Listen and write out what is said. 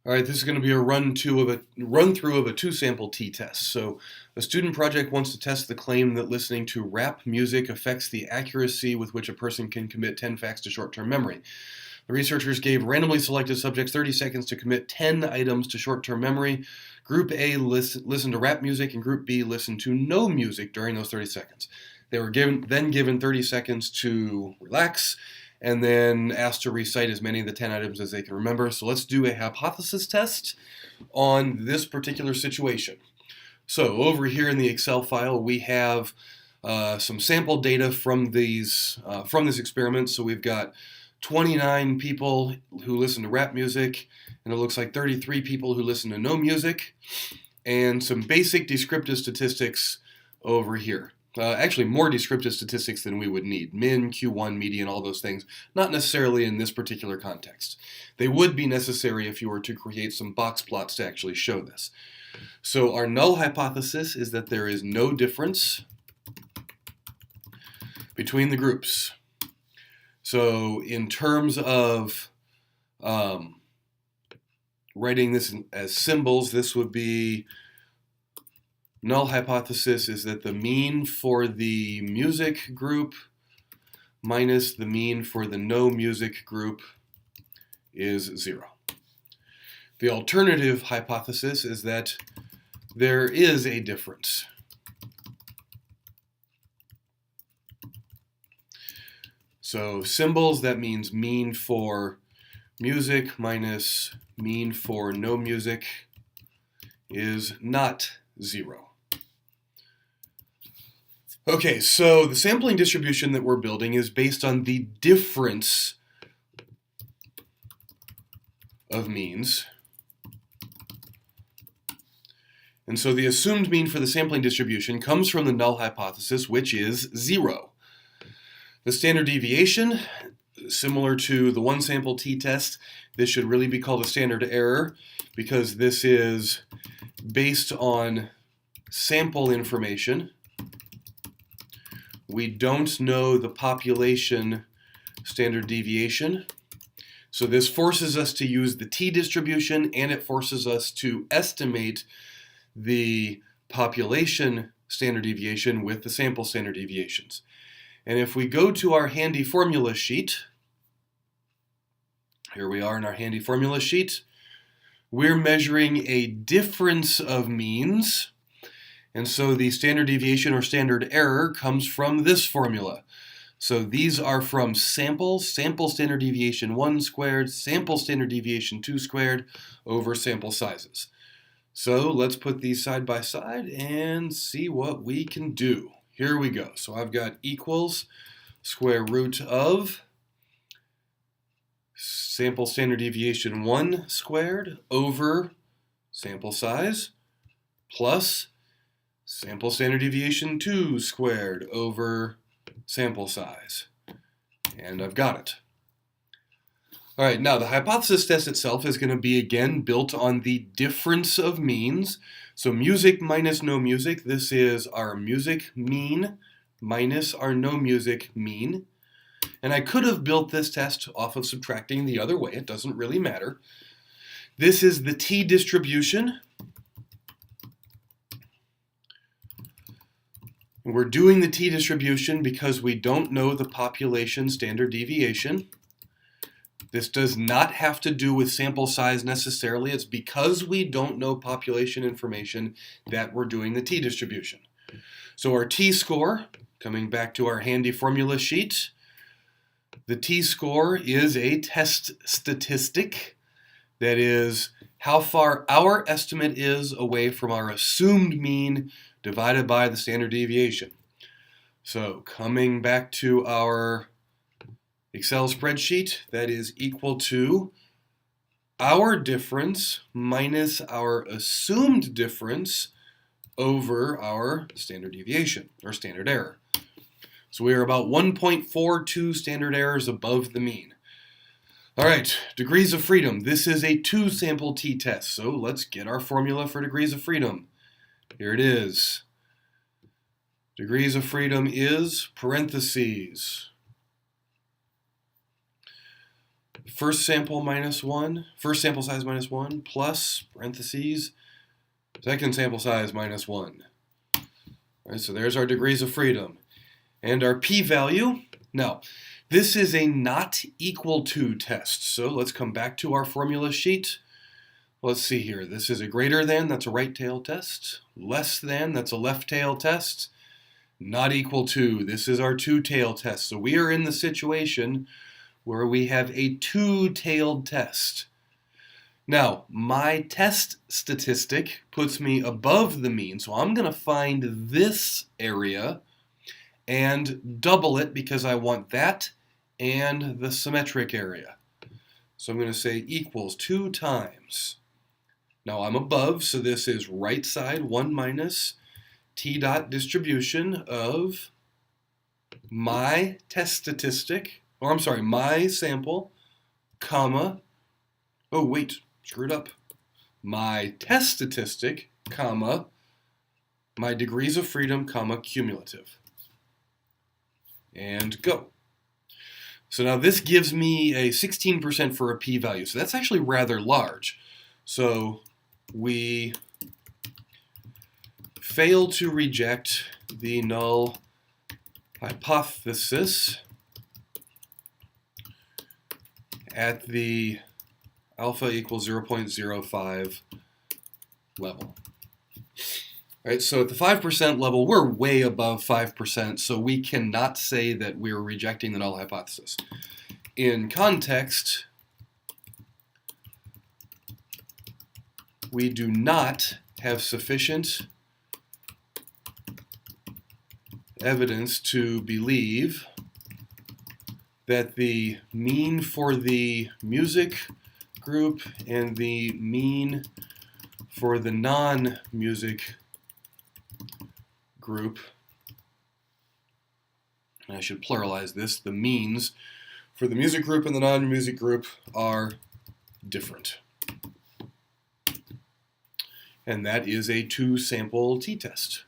All right, this is going to be a run-through of a 2SampleT test. So a student project wants to test the claim that listening to rap music affects the accuracy with which a person can commit 10 facts to short-term memory. The researchers gave randomly selected subjects 30 seconds to commit 10 items to short-term memory. Group A listened to rap music and Group B listened to no music during those 30 seconds. They were then given 30 seconds to relax and then asked to recite as many of the 10 items as they can remember. So let's do a hypothesis test on this particular situation. So over here in the Excel file, we have some sample data from this experiment. So we've got 29 people who listen to rap music, and it looks like 33 people who listen to no music, and some basic descriptive statistics over here. Actually, more descriptive statistics than we would need. Min, Q1, median, all those things. Not necessarily in this particular context. They would be necessary if you were to create some box plots to actually show this. So our null hypothesis is that there is no difference between the groups. So in terms of writing this as symbols, this would be null hypothesis is that the mean for the music group minus the mean for the no music group is 0. The alternative hypothesis is that there is a difference. So symbols, that means mean for music minus mean for no music is not 0. Okay, so the sampling distribution that we're building is based on the difference of means. And so the assumed mean for the sampling distribution comes from the null hypothesis, which is 0. The standard deviation, similar to the 1SampleT test, this should really be called a standard error because this is based on sample information. We don't know the population standard deviation. So this forces us to use the t-distribution, and it forces us to estimate the population standard deviation with the sample standard deviations. And if we go to our handy formula sheet, here we are in our handy formula sheet, we're measuring a difference of means. And so the standard deviation or standard error comes from this formula. So these are from samples, sample standard deviation 1 squared, sample standard deviation 2 squared over sample sizes. So let's put these side by side and see what we can do. Here we go. So I've got equals square root of sample standard deviation 1 squared over sample size plus sample standard deviation 2 squared over sample size. And I've got it. All right, now the hypothesis test itself is going to be, again, built on the difference of means. So music minus no music, this is our music mean minus our no music mean. And I could have built this test off of subtracting the other way. It doesn't really matter. This is the t-distribution. We're doing the t-distribution because we don't know the population standard deviation. This does not have to do with sample size necessarily. It's because we don't know population information that we're doing the t-distribution. So our t-score, coming back to our handy formula sheet, the t-score is a test statistic. That is how far our estimate is away from our assumed mean divided by the standard deviation. So coming back to our Excel spreadsheet, that is equal to our difference minus our assumed difference over our standard deviation, or standard error. So we are about 1.42 standard errors above the mean. All right, degrees of freedom. This is a 2SampleT test, so let's get our formula for degrees of freedom. Here it is. Degrees of freedom is parentheses first sample minus 1, first sample size minus 1, plus, parentheses, second sample size minus 1. All right, so there's our degrees of freedom. And our p-value. Now, this is a not equal to test. So let's come back to our formula sheet. Let's see here. This is a greater than, that's a right tail test. Less than, that's a left tail test. Not equal to, this is our two-tail test. So we are in the situation where we have a two-tailed test. Now, my test statistic puts me above the mean, so I'm going to find this area and double it because I want that and the symmetric area. So I'm going to say equals 2 times. Now I'm above, so this is right side 1 minus t dot distribution of my test statistic, or I'm sorry, my sample, comma, oh wait, screwed up. My test statistic, comma, my degrees of freedom, comma, cumulative. And go. So now this gives me a 16% for a p-value. So that's actually rather large. So we fail to reject the null hypothesis at the alpha equals 0.05 level. All right, so at the 5% level, we're way above 5%, so we cannot say that we're rejecting the null hypothesis. In context, we do not have sufficient evidence to believe that the mean for the music group and the mean for the non-music group, and I should pluralize this, the means for the music group and the non-music group are different. And that is a 2-sample t-test.